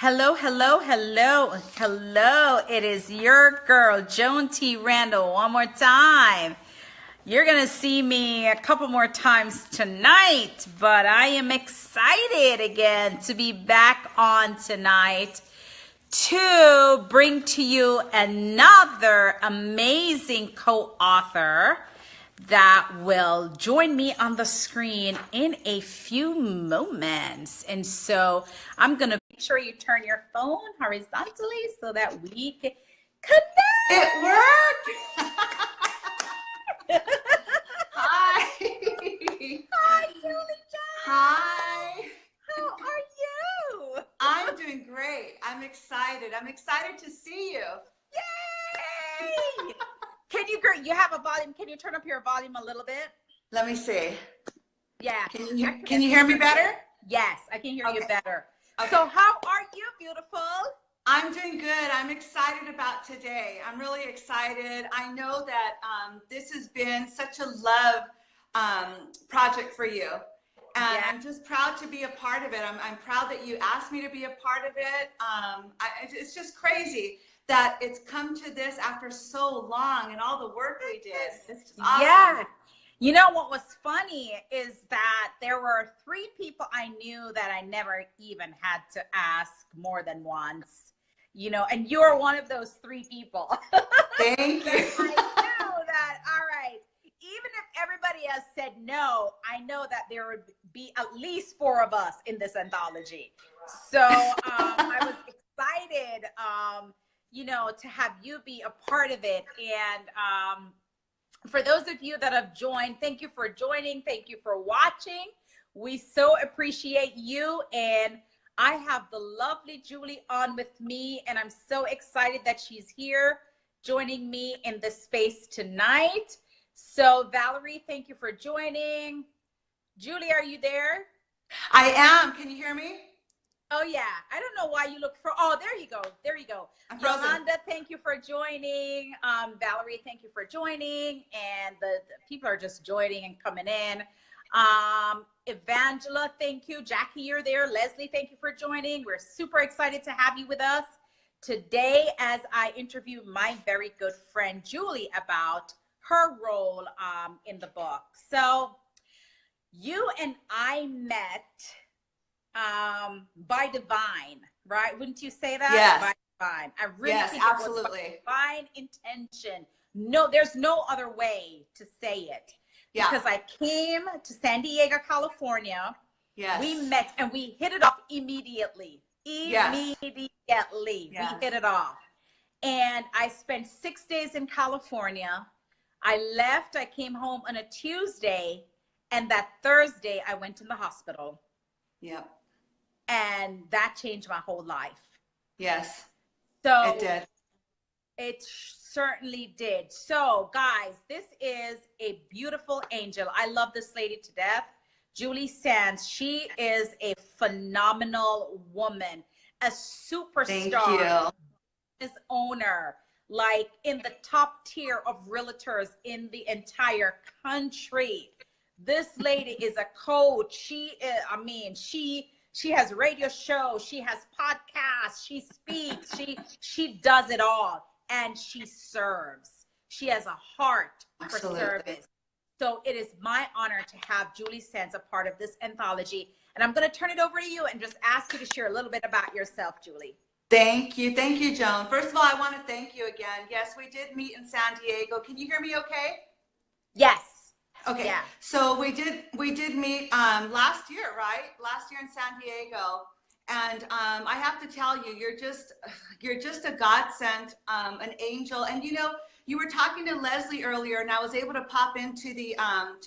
Hello, hello, hello, hello. It is your girl, Joan T. Randall, one more time. You're going to see me a couple more times tonight, but I am excited again to be back on tonight to bring to you another amazing co-author that will join me on the screen in a few moments. And so I'm going to make sure you turn your phone horizontally so that we can connect. It worked. Hi. Hi, Julie John. Hi. How are you? I'm doing great. I'm excited. I'm excited to see you. Yay! You have a volume? Can you turn up your volume a little bit? Let me see. Yeah. Can you hear me better? Yes, I can hear you better. Okay. So how are you, beautiful? I'm doing good. I'm excited about today. I'm really excited. I know that this has been such a love project for you. And Yeah. I'm just proud to be a part of it. I'm proud that you asked me to be a part of it. It's just crazy that it's come to this after so long and all the work we did. It's just awesome. Yeah. You know what was funny is that there were 3 people I knew that I never even had to ask more than once, and you're one of those 3 people. Thank you. I know that, all right, even if everybody else said no, I know that there would be at least 4 of us in this anthology. So I was excited, to have you be a part of it. And for those of you that have joined, thank you for joining. Thank you for watching. We so appreciate you. And I have the lovely Julie on with me, and I'm so excited that she's here joining me in this space tonight. So Valerie, thank you for joining. Julie, are you there? I am. Can you hear me? Oh yeah. I don't know why you look for, oh, there you go. There you go. Yolanda, thank you for joining. Valerie, thank you for joining. And the people are just joining and coming in. Evangela, thank you. Jackie, you're there. Leslie, thank you for joining. We're super excited to have you with us today as I interview my very good friend Julie about her role in the book. So you and I met by divine, right? Wouldn't you say that? Yes. By divine. I really think absolutely. It was by divine intention. No, there's no other way to say it. Yeah. Because I came to San Diego, California. Yes. We met and we hit it off immediately. Immediately. Yes. We hit it off. And I spent 6 days in California. I left, I came home on a Tuesday, and that Thursday I went in the hospital. Yep. And that changed my whole life. Yes. So it did. It certainly did. So guys, this is a beautiful angel. I love this lady to death. Julie Sands. She is a phenomenal woman, a superstar. Thank you. Business owner, like in the top tier of realtors in the entire country. This lady is a coach. She is, she has radio shows, she has podcasts, she speaks, she does it all, and she serves. She has a heart for service. So it is my honor to have Julie Sands a part of this anthology. And I'm going to turn it over to you and just ask you to share a little bit about yourself, Julie. Thank you. Thank you, Joan. First of all, I want to thank you again. Yes, we did meet in San Diego. Can you hear me okay? Yes. Okay. Yeah. So we did meet last year, right? Last year in San Diego. And I have to tell you, you're just a godsend, an angel. And you were talking to Leslie earlier, and I was able to pop into the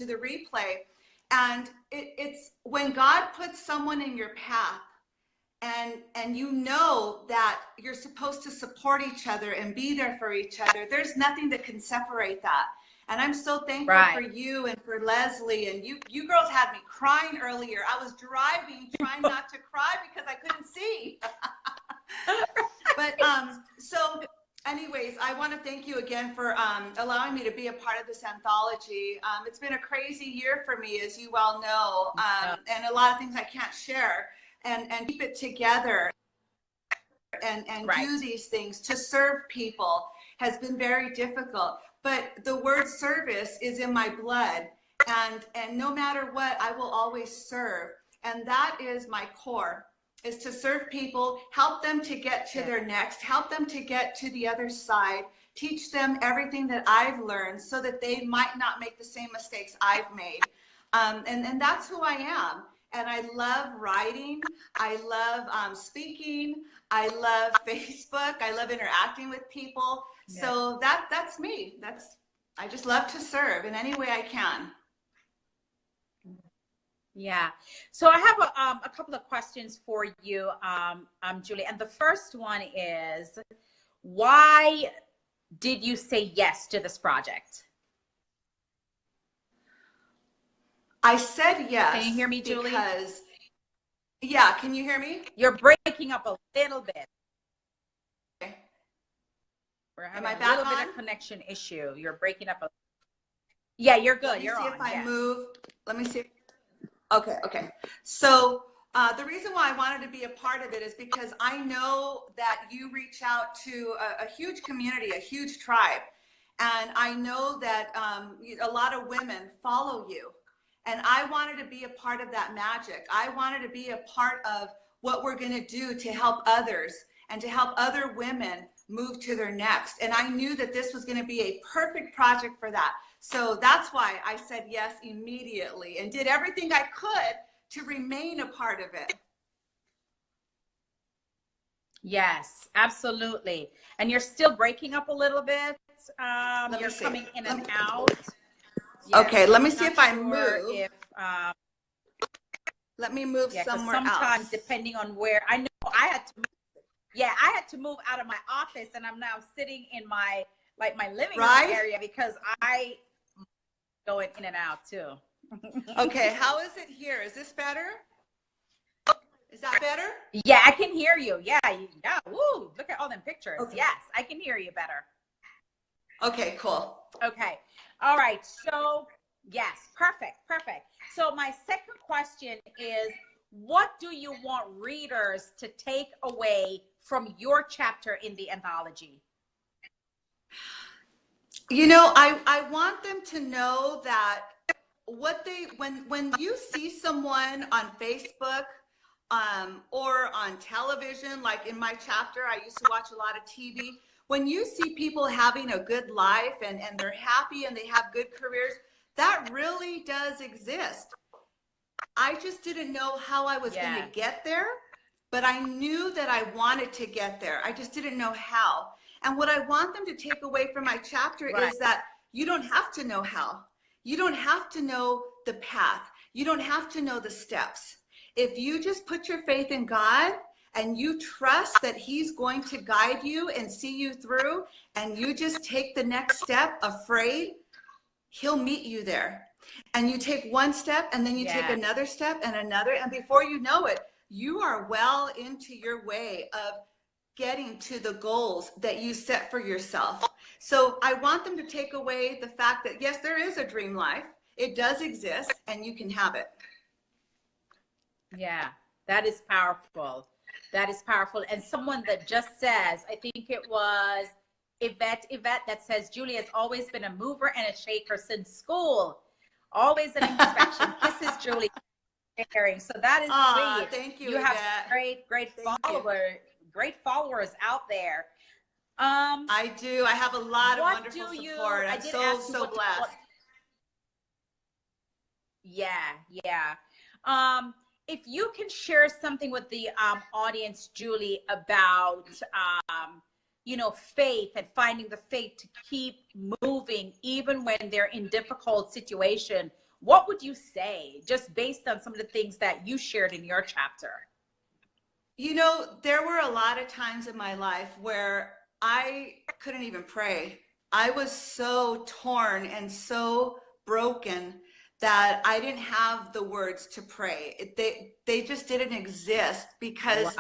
replay. And it's when God puts someone in your path, and you know that you're supposed to support each other and be there for each other. There's nothing that can separate that. And I'm so thankful for you and for Leslie. And you girls had me crying earlier. I was driving, trying not to cry because I couldn't see. But so anyways, I want to thank you again for allowing me to be a part of this anthology. It's been a crazy year for me, as you well know, and a lot of things I can't share and keep it together. and Right. do these things to serve people has been very difficult. But the word service is in my blood, and no matter what, I will always serve. And that is my core, is to serve people, help them to get to their next, help them to get to the other side, teach them everything that I've learned so that they might not make the same mistakes I've made. And that's who I am. And I love writing. I love speaking. I love Facebook. I love interacting with people. So that's me. I just love to serve in any way I can. Yeah. So I have a couple of questions for you, Julie. And the first one is, why did you say yes to this project? I said yes. Can you hear me, Julie? Because, yeah, can you hear me? You're breaking up a little bit. Okay. We're having a little bit of connection issue. You're breaking up a. Yeah, you're good. You're on. Let me see if I move. Let me see. Okay. So the reason why I wanted to be a part of it is because I know that you reach out to a huge community, a huge tribe. And I know that a lot of women follow you. And I wanted to be a part of that magic. I wanted to be a part of what we're going to do to help others and to help other women move to their next. And I knew that this was going to be a perfect project for that. So that's why I said yes immediately and did everything I could to remain a part of it. Yes, absolutely. And you're still breaking up a little bit. You're coming in and out. Yeah, okay, let me see if I move. Let me move somewhere else. Sometimes, depending on where, I know I had to move. Yeah, I had to move out of my office, and I'm now sitting in my living room area because I going in and out too. Okay, how is it here? Is this better? Is that better? Yeah, I can hear you. Yeah. Woo! Look at all them pictures. Okay. Yes, I can hear you better. Okay, cool. Okay. All right. So yes, perfect. So my second question is, what do you want readers to take away from your chapter in the anthology? You know, I want them to know that when you see someone on Facebook or on television, like in my chapter, I used to watch a lot of TV. When you see people having a good life and they're happy and they have good careers, that really does exist. I just didn't know how I was going to get there, but I knew that I wanted to get there. I just didn't know how. And what I want them to take away from my chapter is that you don't have to know how. You don't have to know the path. You don't have to know the steps. If you just put your faith in God and you trust that He's going to guide you and see you through, and you just take the next step afraid, He'll meet you there. And you take one step and then you take another step and another. And before you know it, you are well into your way of getting to the goals that you set for yourself. So I want them to take away the fact that, yes, there is a dream life. It does exist and you can have it. Yeah, that is powerful. That is powerful. And someone that just says, I think it was Yvette, that says, Julie has always been a mover and a shaker since school. Always an inspection. Kisses, Julie. So that is sweet. Thank you. You have great followers out there. I do. I have a lot of wonderful support. I'm so blessed. Yeah. If you can share something with the audience, Julie, about faith and finding the faith to keep moving even when they're in difficult situation, what would you say, just based on some of the things that you shared in your chapter? You know, there were a lot of times in my life where I couldn't even pray. I was so torn and so broken that I didn't have the words to pray. They just didn't exist because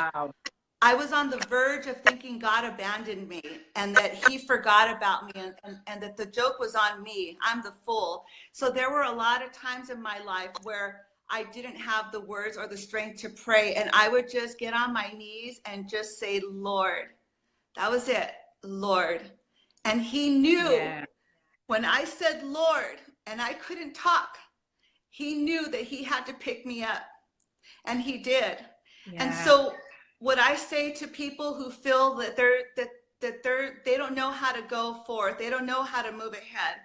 I was on the verge of thinking God abandoned me and that He forgot about me and that the joke was on me. I'm the fool. So there were a lot of times in my life where I didn't have the words or the strength to pray. And I would just get on my knees and just say, Lord. That was it, Lord. And he knew when I said Lord and I couldn't talk, he knew that he had to pick me up. And he did. And so what I say to people who feel that they don't know how to go forth, they don't know how to move ahead,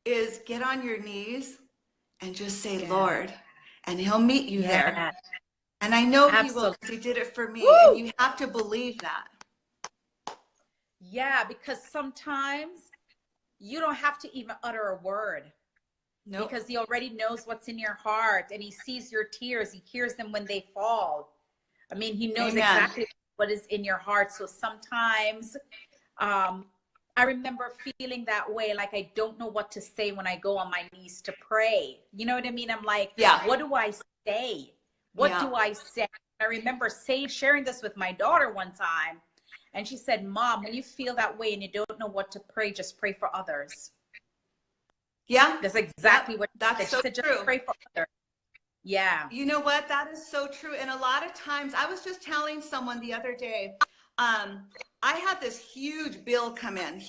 is get on your knees and just say, Lord, and he'll meet you there. And I know he will, because he did it for me. Woo! And you have to believe that. Yeah, because sometimes you don't have to even utter a word. Nope. Because he already knows what's in your heart, and he sees your tears. He hears them when they fall. I mean, he knows exactly what is in your heart. So sometimes I remember feeling that way, like I don't know what to say when I go on my knees to pray. You know what I mean? I'm like, what do I say? What do I say? I remember sharing this with my daughter one time, and she said, Mom, when you feel that way and you don't know what to pray, just pray for others. Yeah, that's exactly what that's so she said. True. Just pray for others. Yeah. You know what? That is so true. And a lot of times, I was just telling someone the other day, I had this huge bill come in.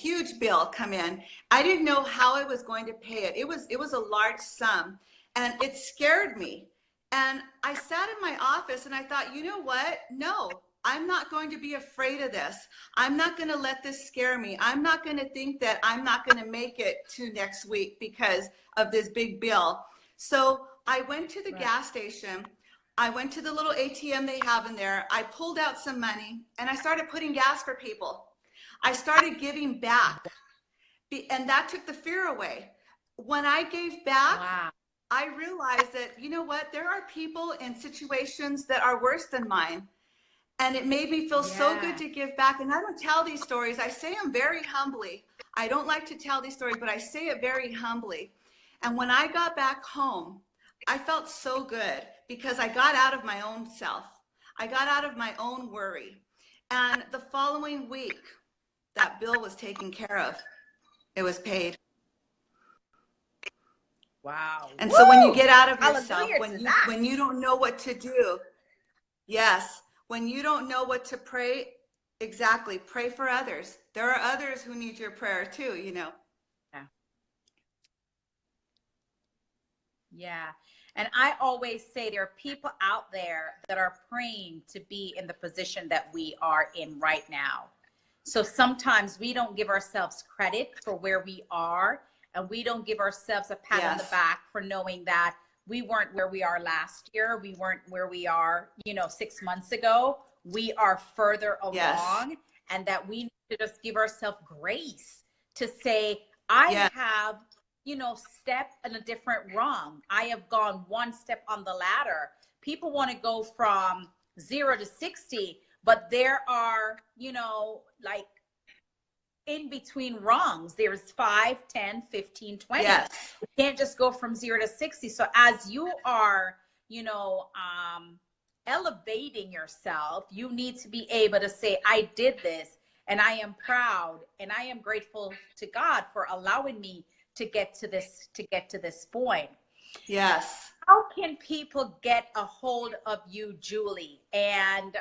I didn't know how I was going to pay it. It was a large sum, and it scared me. And I sat in my office and I thought, you know what? No, I'm not going to be afraid of this. I'm not going to let this scare me. I'm not going to think that I'm not going to make it to next week because of this big bill. So I went to the gas station. I went to the little ATM they have in there. I pulled out some money and I started putting gas for people. I started giving back, and that took the fear away. When I gave back, I realized that, you know what, there are people in situations that are worse than mine. And it made me feel so good to give back. And I don't tell these stories. I say them very humbly. I don't like to tell these stories, but I say it very humbly. And when I got back home, I felt so good because I got out of my own self. I got out of my own worry. And the following week, that bill was taken care of. It was paid. Wow. And so when you get out of yourself, when you don't know what to do, when you don't know what to pray, pray for others. There are others who need your prayer too, you know. Yeah. And I always say there are people out there that are praying to be in the position that we are in right now. So sometimes we don't give ourselves credit for where we are, and we don't give ourselves a pat on the back for knowing that we weren't where we are last year. We weren't where we are, 6 months ago. We are further along, and that we need to just give ourselves grace to say, I have, stepped in a different rung. I have gone one step on the ladder. People want to go from 0 to 60, but there are, like in between rungs. There's 5, 10, 15, 20. You can't just go from 0 to 60. So as you are, elevating yourself, you need to be able to say, I did this, and I am proud, and I am grateful to God for allowing me to get to this point. Yes. How can people get a hold of you, Julie, and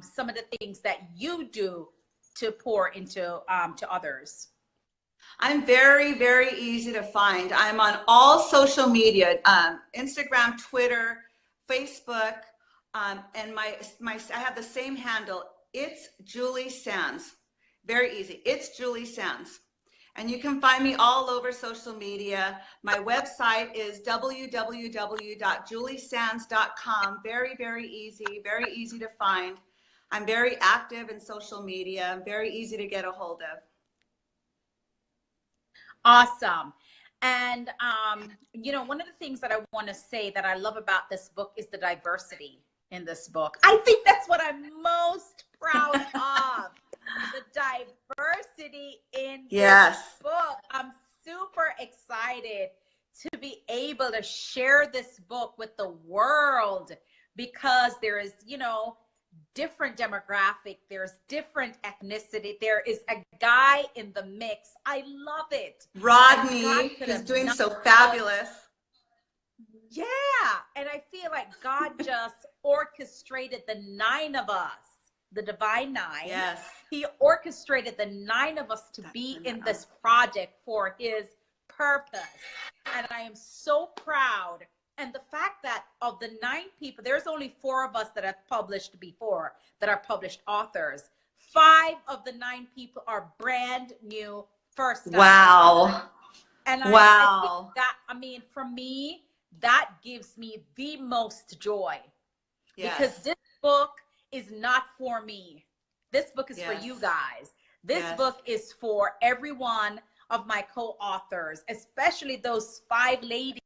some of the things that you do to pour into to others? I'm very, very easy to find. I'm on all social media, Instagram, Twitter, Facebook, and I have the same handle. It's Julie Sands. Very easy. It's Julie Sands. And you can find me all over social media. My website is www.juliesands.com. Very, very easy to find. I'm very active in social media. I'm very easy to get a hold of. Awesome. And, one of the things that I want to say that I love about this book is the diversity in this book. I think that's what I'm most proud of. The diversity in this book. I'm super excited to be able to share this book with the world, because there is, different demographic, there's different ethnicity, there is a guy in the mix. I love it. Rodney, who's doing so fabulous. Yeah. And I feel like God just orchestrated the 9 of us, the divine 9. Yes. He orchestrated the 9 of us to be in this project for his purpose. And I am so proud. And the fact that of the 9 people, there's only 4 of us that have published before, that are published authors. 5 of the 9 people are brand new first time. Wow. And I think that, I mean, for me, that gives me the most joy. Yes. Because this book is not for me. This book is for you guys. This book is for every one of my co-authors, especially those 5 ladies